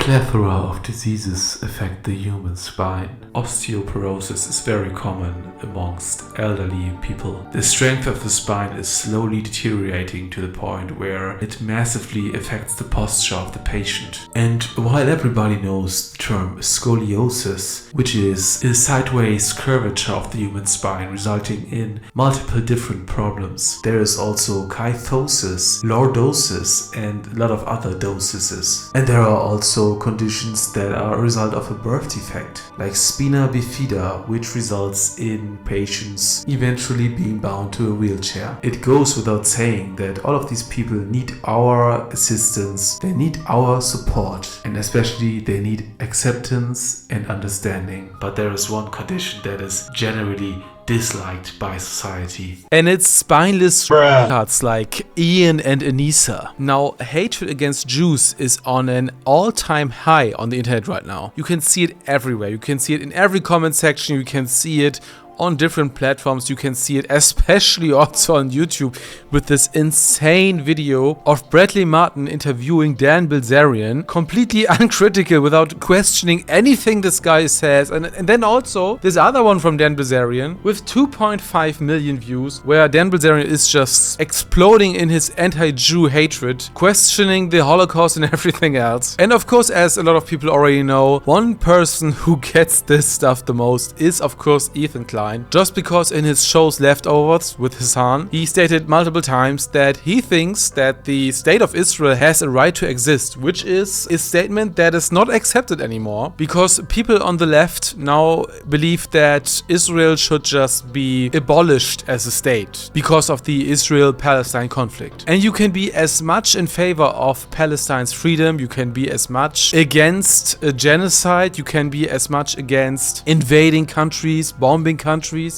plethora of diseases affect the human spine. Osteoporosis is very common amongst elderly people. The strength of the spine is slowly deteriorating to the point where it massively affects the posture of the patient. And while everybody knows the term scoliosis, which is a sideways curvature of the human spine resulting in multiple different problems, there is also kyphosis, lordosis, and a lot of other doses. And there are also conditions that are a result of a birth defect, like spina bifida, which results in patients eventually being bound to a wheelchair. It goes without saying that all of these people need our assistance, they need our support, and especially they need acceptance and understanding. But there is one condition that is generally disliked by society. And it's spineless cuts like Ian and Anisa. Now, hatred against Jews is on an all-time high on the internet right now. You can see it everywhere. You can see it in every comment section. You can see it on different platforms. You can see it especially also on YouTube with this insane video of Bradley Martin interviewing Dan Bilzerian, completely uncritical without questioning anything this guy says. And then also this other one from Dan Bilzerian with 2.5 million views, where Dan Bilzerian is just exploding in his anti-Jew hatred, questioning the Holocaust and everything else. And of course, as a lot of people already know, one person who gets this stuff the most is of course Ethan Klein. Just because in his show's Leftovers with Hassan, he stated multiple times that he thinks that the state of Israel has a right to exist, which is a statement that is not accepted anymore, because people on the left now believe that Israel should just be abolished as a state because of the Israel-Palestine conflict. And you can be as much in favor of Palestine's freedom, you can be as much against a genocide, you can be as much against invading countries, bombing countries,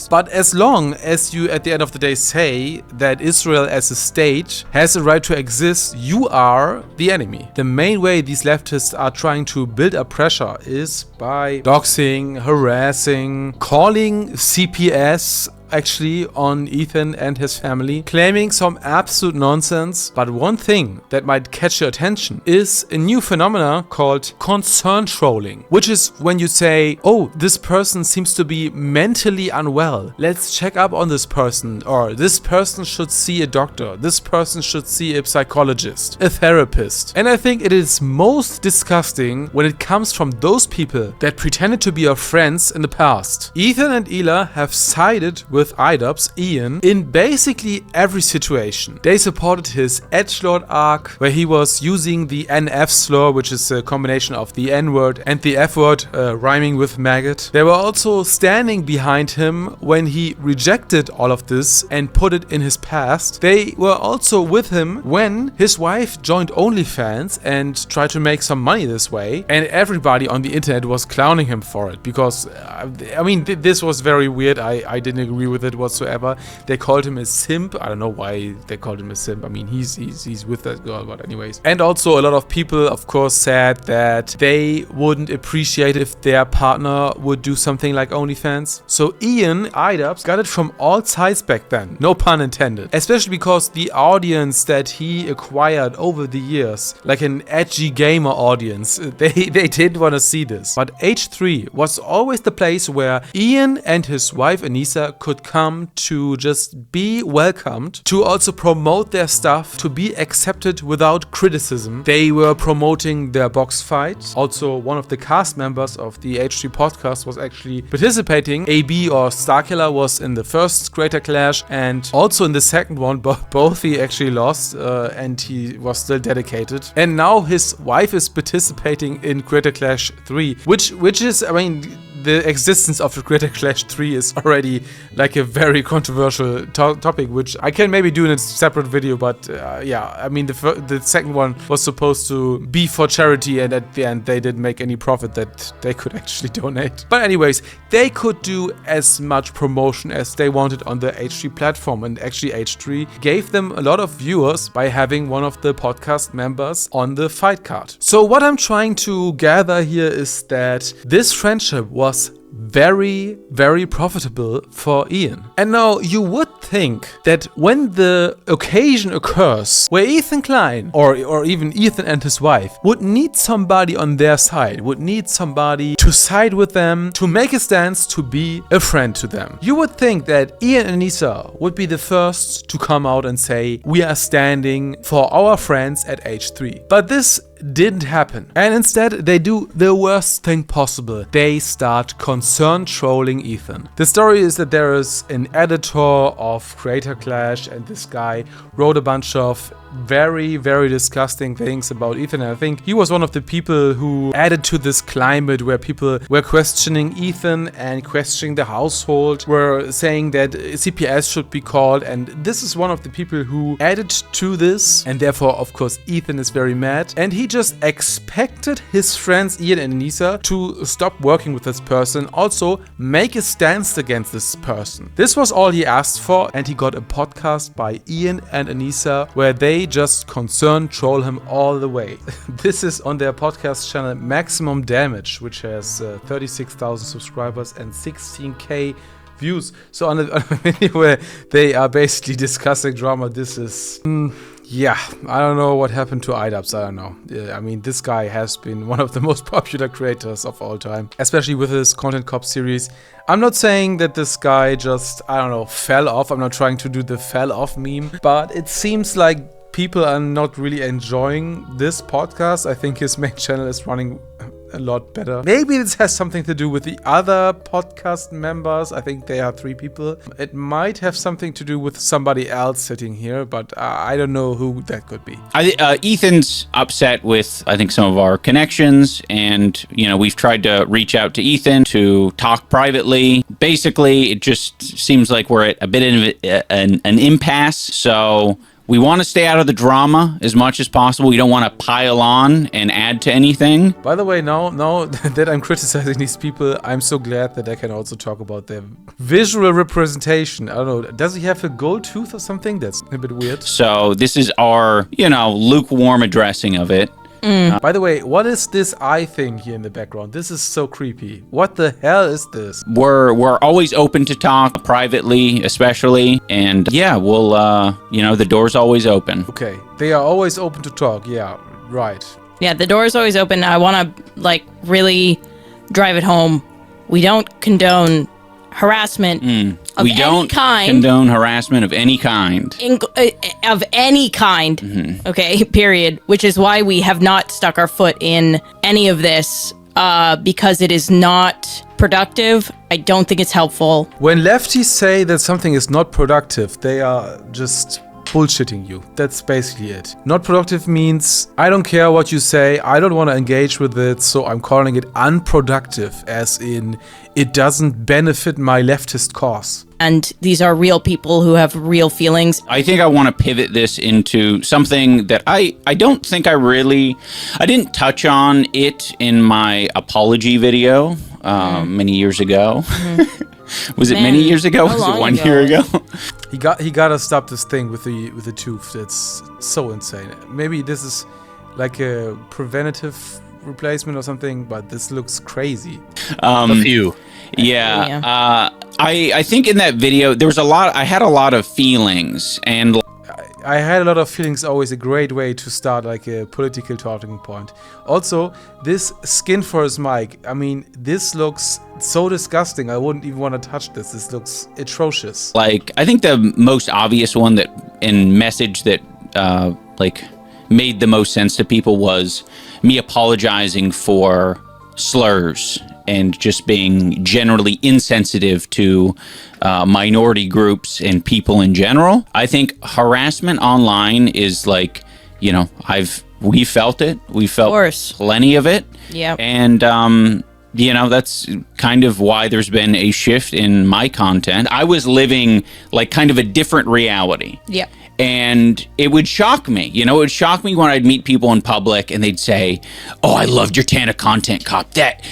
but as long as you at the end of the day say that Israel as a state has a right to exist, you are the enemy. The main way these leftists are trying to build up pressure is by doxing, harassing, calling CPS actually on Ethan and his family, claiming some absolute nonsense. But one thing that might catch your attention is a new phenomena called concern trolling, which is when you say, oh, this person seems to be mentally unwell, let's check up on this person, or this person should see a doctor, this person should see a psychologist, a therapist. And I think it is most disgusting when it comes from those people that pretended to be your friends in the past. Ethan and Ela have sided with idubbbz, Ian, in basically every situation. They supported his edgelord arc, where he was using the NF slur, which is a combination of the N-word and the F-word, rhyming with maggot. They were also standing behind him when he rejected all of this and put it in his past. They were also with him when his wife joined OnlyFans and tried to make some money this way, and everybody on the internet was clowning him for it, because I mean, this was very weird. I didn't agree with it whatsoever. They called him a simp. I don't know why they called him a simp. I mean, he's with that girl, but anyways. And also a lot of people, of course, said that they wouldn't appreciate if their partner would do something like OnlyFans. So Ian, idubbbz, got it from all sides back then. No pun intended. Especially because the audience that he acquired over the years, like an edgy gamer audience, they didn't want to see this. But H3 was always the place where Ian and his wife Anisa could come to just be welcomed, to also promote their stuff, to be accepted without criticism. They were promoting their box fight. Also, one of the cast members of the H3 podcast was actually participating. AB or Starkiller was in the first Greater Clash, and also in the second one, both he actually lost, and he was still dedicated. And now his wife is participating in Greater Clash 3, which is, I mean, the existence of the Greater Clash 3 is already like a very controversial topic, which I can maybe do in a separate video, but yeah, I mean, the second one was supposed to be for charity, and at the end they didn't make any profit that they could actually donate. But anyways, they could do as much promotion as they wanted on the H3 platform, and actually H3 gave them a lot of viewers by having one of the podcast members on the fight card. So what I'm trying to gather here is that this friendship was very, very profitable for Ian. And now you would think that when the occasion occurs where Ethan Klein or even Ethan and his wife would need somebody on their side, would need somebody to side with them, to make a stance, to be a friend to them, you would think that Ian and Anisa would be the first to come out and say, we are standing for our friends at age 3. But this didn't happen. And instead, they do the worst thing possible. They start concern trolling Ethan. The story is that there is an editor of Creator Clash, and this guy wrote a bunch of very, very disgusting things about Ethan. And I think he was one of the people who added to this climate where people were questioning Ethan and questioning the household, were saying that CPS should be called. And this is one of the people who added to this. And therefore, of course, Ethan is very mad. And he just expected his friends Ian and Anisa to stop working with this person, also make a stance against this person. This was all he asked for, and he got a podcast by Ian and Anisa where they just concern troll him all the way. This is on their podcast channel Maximum Damage, which has 36,000 subscribers and 16k views. So on a video where they are basically discussing drama, this is... yeah, I don't know what happened to idubbbz, I don't know. I mean, this guy has been one of the most popular creators of all time, especially with his Content Cop series. I'm not saying that this guy just, I don't know, fell off. I'm not trying to do the fell off meme, but it seems like people are not really enjoying this podcast. I think his main channel is running a lot better. Maybe this has something to do with the other podcast members. I think they are 3 people. It might have something to do with somebody else sitting here, but I don't know who that could be. Ethan's upset with, I think, some of our connections, and, you know, we've tried to reach out to Ethan to talk privately. Basically, it just seems like we're at a bit of an impasse, so... we want to stay out of the drama as much as possible. We don't want to pile on and add to anything. By the way, now that I'm criticizing these people, I'm so glad that I can also talk about their visual representation. I don't know, does he have a gold tooth or something? That's a bit weird. So this is our, you know, lukewarm addressing of it. By the way, what is this eye thing here in the background? This is so creepy. What the hell is this? We're always open to talk privately, especially, and yeah, we'll you know, the door's always open. Okay, they are always open to talk. Yeah, right. Yeah, the door is always open. I want to like really drive it home. We don't condone harassment of we any don't kind. condone harassment of any kind. Of any kind. Okay, period. Which is why we have not stuck our foot in any of this, because it is not productive. I don't think it's helpful. When lefties say that something is not productive, they are just bullshitting you. That's basically it. Not productive means I don't care what you say, I don't want to engage with it, so I'm calling it unproductive, as in it doesn't benefit my leftist cause. And these are real people who have real feelings. I think I want to pivot this into something that I don't think I didn't touch on it in my apology video many years ago. Was it many years ago? Was it 1 year ago? He gotta stop this thing with the tooth. That's so insane. Maybe this is like a preventative replacement or something, but this looks crazy. A few. Yeah. I think in that video there was I had a lot of feelings, and I had a lot of feelings. Always a great way to start like a political talking point. Also, this skin for his mic, I mean, this looks so disgusting. I wouldn't even want to touch this. This looks atrocious. like, I think the most obvious one that in message that like made the most sense to people was me apologizing for slurs and just being generally insensitive to minority groups and people in general. I think harassment online is like, you know, we felt it. We felt plenty of it. Yeah. And, you know, that's kind of why there's been a shift in my content. I was living like kind of a different reality. Yeah. And it would shock me. You know, it would shock me when I'd meet people in public and they'd say, "Oh, I loved your Tana content cop. That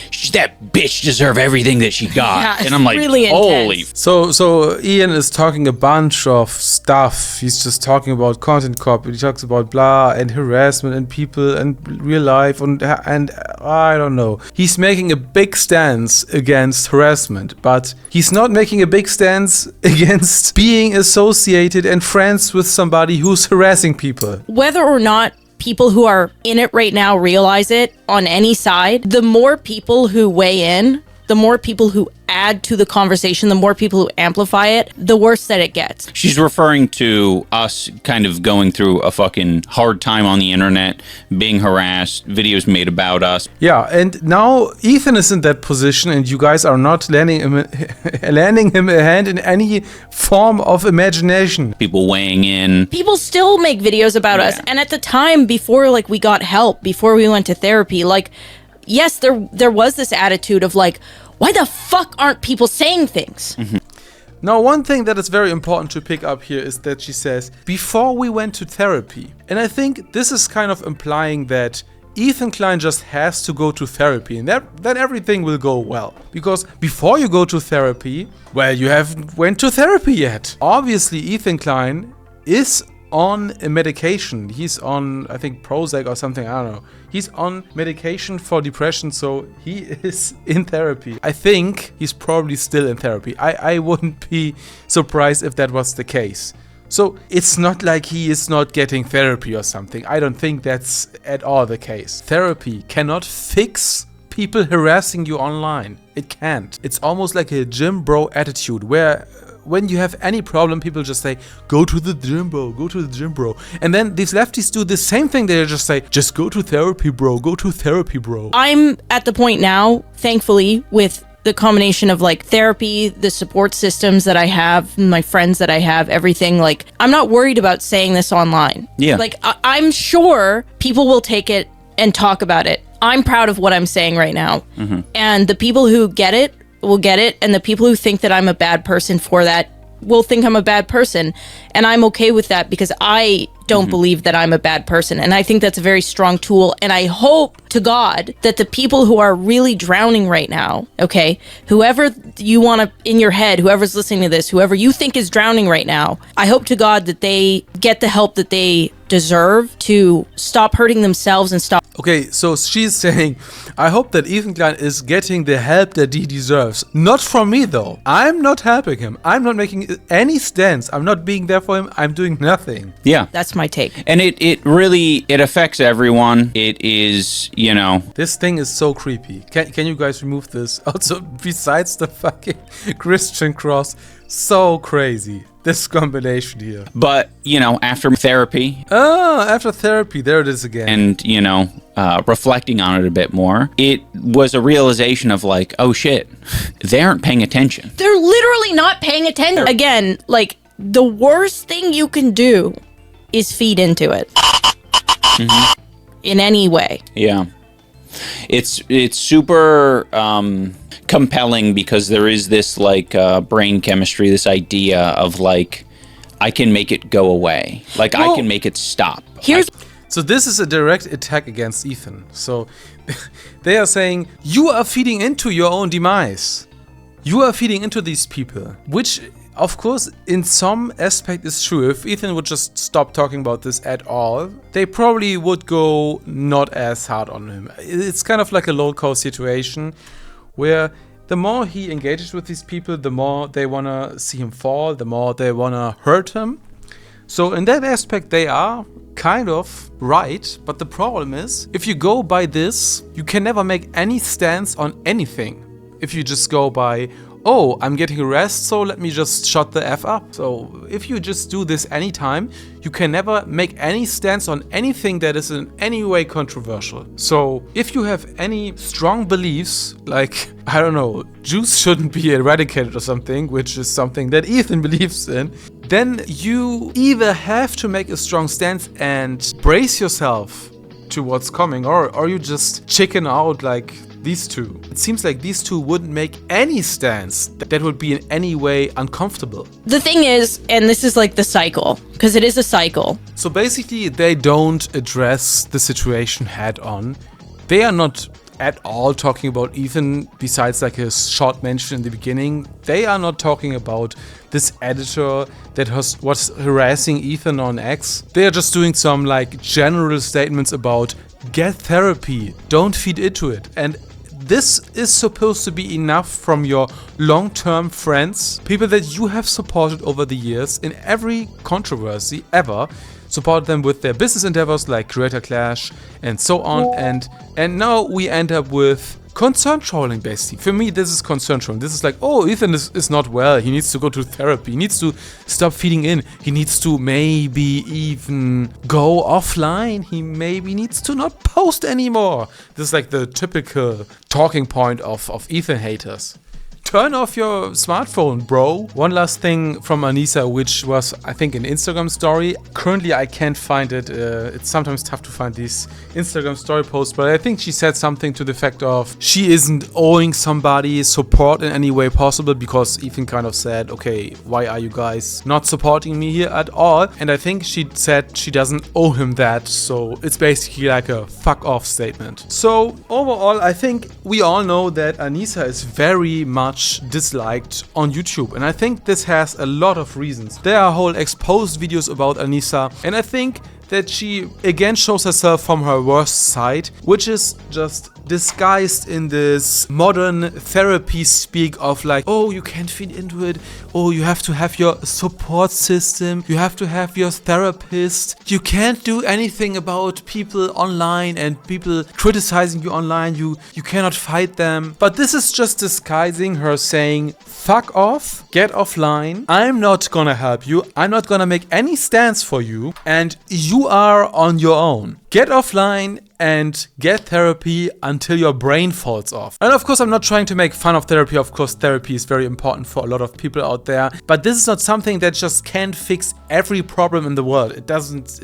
bitch deserve everything that she got." Yeah, and I'm like, really holy. So Ian is talking a bunch of stuff. He's just talking about content cop. He talks about blah and harassment and people and real life and I don't know. He's making a big stance against harassment, but he's not making a big stance against being associated and friends with somebody who's harassing people. Whether or not people who are in it right now realize it on any side, the more people who weigh in, the more people who add to the conversation, the more people who amplify it, the worse that it gets. She's referring to us kind of going through a fucking hard time on the internet, being harassed, videos made about us. Yeah, and now Ethan is in that position and you guys are not lending him a hand in any form of imagination. People weighing in. People still make videos about us. And at the time, before like we got help, before we went to therapy, like, yes, there was this attitude of like, why the fuck aren't people saying things? Mm-hmm. Now, one thing that is very important to pick up here is that she says, before we went to therapy. And I think this is kind of implying that Ethan Klein just has to go to therapy and then everything will go well. Because before you go to therapy, well, you haven't went to therapy yet. Obviously, Ethan Klein is on a medication. He's on, I think, Prozac or something, I don't know. He's on medication for depression, so he is in therapy. I think he's probably still in therapy. I wouldn't be surprised if that was the case. So it's not like he is not getting therapy or something. I don't think that's at all the case. Therapy cannot fix people harassing you online. It can't. It's almost like a gym bro attitude where when you have any problem, people just say, go to the gym, bro, go to the gym, bro. And then these lefties do the same thing. They just say, just go to therapy, bro, go to therapy, bro. I'm at the point now, thankfully, with the combination of like therapy, the support systems that I have, my friends that I have, everything, like I'm not worried about saying this online. Yeah. Like I'm sure people will take it and talk about it. I'm proud of what I'm saying right now. Mm-hmm. And the people who get it will get it, and the people who think that I'm a bad person for that will think I'm a bad person, and I'm okay with that because I don't believe that I'm a bad person, and I think that's a very strong tool, and I hope to God that the people who are really drowning right now, okay, whoever you want to, in your head, whoever's listening to this, whoever you think is drowning right now, I hope to God that they get the help that they deserve to stop hurting themselves and stop. Okay, so she's saying, I hope that Ethan Klein is getting the help that he deserves. Not from me, though. I'm not helping him. I'm not making any stance. I'm not being there for him. I'm doing nothing. Yeah. That's my take. And it really affects everyone. It is, you know. This thing is so creepy. Can you guys remove this? Also, besides the fucking Christian cross, so crazy. This combination here. But, you know, after therapy. After therapy, there it is again. And, you know, reflecting on it a bit more, it was a realization of like, oh shit, they aren't paying attention. They're literally not paying attention. Again, like the worst thing you can do is feed into it in any way. Yeah. It's super compelling because there is this like brain chemistry, this idea of like, I can make it go away. Like I can make it stop. So this is a direct attack against Ethan. So they are saying, you are feeding into your own demise. You are feeding into these people, which of course in some aspect is true. If Ethan would just stop talking about this at all, they probably would go not as hard on him. It's kind of like a low-cost situation where the more he engages with these people, the more they want to see him fall, the more they want to hurt him. So in that aspect, they are kind of right. But the problem is, if you go by this, you can never make any stance on anything. If you just go by, oh, I'm getting harassed, so let me just shut the F up. So if you just do this anytime, you can never make any stance on anything that is in any way controversial. So if you have any strong beliefs, like, I don't know, Jews shouldn't be eradicated or something, which is something that Ethan believes in, then you either have to make a strong stance and brace yourself to what's coming, or you just chicken out like these two. It seems like these two wouldn't make any stance that would be in any way uncomfortable. The thing is, and this is like the cycle, because it is a cycle. So basically, they don't address the situation head on. They are not at all talking about Ethan, besides like a short mention in the beginning. They are not talking about this editor that was harassing Ethan on X. They are just doing some like general statements about get therapy, don't feed into it. And this is supposed to be enough from your long-term friends, people that you have supported over the years in every controversy ever. Support them with their business endeavors like Creator Clash and so on, and now we end up with concern trolling, basically. For me, this is concern trolling. This is like, oh, Ethan is not well. He needs to go to therapy. He needs to stop feeding in. He needs to maybe even go offline. He maybe needs to not post anymore. This is like the typical talking point of Ethan haters. Turn off your smartphone, bro. One last thing from Anisa, which was, I think, an Instagram story. Currently, I can't find it. It's sometimes tough to find these Instagram story posts, but I think she said something to the effect of she isn't owing somebody support in any way possible, because Ethan kind of said, okay, why are you guys not supporting me here at all? And I think she said she doesn't owe him that, so it's basically like a fuck off statement. So overall, I think we all know that Anisa is very much disliked on YouTube, and I think this has a lot of reasons. There are whole exposed videos about Anisa, and I think that she again shows herself from her worst side, which is just disguised in this modern therapy speak of like, oh, you can't feed into it, oh, you have to have your support system, you have to have your therapist, you can't do anything about people online and people criticizing you online, you cannot fight them. But this is just disguising her saying, fuck off, get offline, I'm not gonna help you, I'm not gonna make any stance for you, and you are on your own. Get offline and get therapy until your brain falls off. And of course, I'm not trying to make fun of therapy. Of course, therapy is very important for a lot of people out there. But this is not something that just can't fix every problem in the world. It doesn't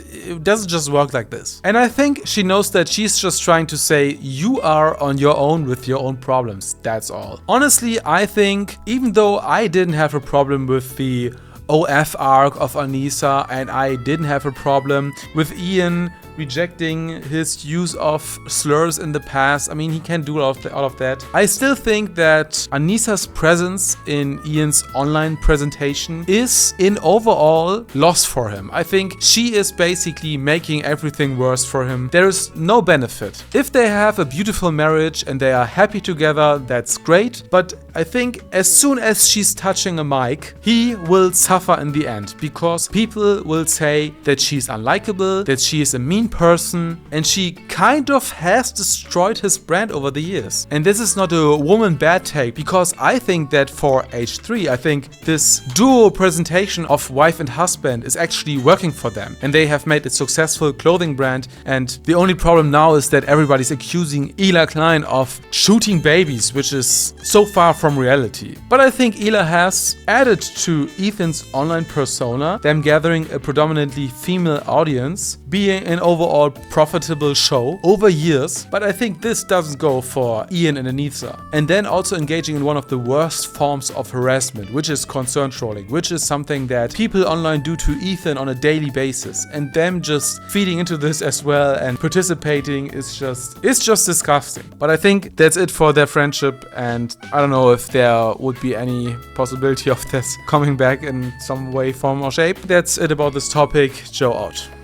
just work like this. And I think she knows that she's just trying to say, you are on your own with your own problems. That's all. Honestly, I think even though I didn't have a problem with the OF arc of Anisa, and I didn't have a problem with Ian rejecting his use of slurs in the past. I mean, he can do all of that. I still think that Anisa's presence in Ian's online presentation is, in overall, loss for him. I think she is basically making everything worse for him. There is no benefit. If they have a beautiful marriage and they are happy together, that's great. But I think as soon as she's touching a mic, he will suffer in the end, because people will say that she's unlikable, that she is a mean person, and she kind of has destroyed his brand over the years. And this is not a woman bad take, because I think that for H3, I think this duo presentation of wife and husband is actually working for them, and they have made a successful clothing brand. And the only problem now is that everybody's accusing Ela Klein of shooting babies, which is so far from reality. But I think Ela has added to Ethan's online persona, them gathering a predominantly female audience, being an overall profitable show over years. But I think this doesn't go for Ian and Anisa. And then also engaging in one of the worst forms of harassment, which is concern trolling, which is something that people online do to Ethan on a daily basis. And them just feeding into this as well and participating is just disgusting. But I think that's it for their friendship, and I don't know if there would be any possibility of this coming back in some way, form or shape. That's it about this topic. Joe out.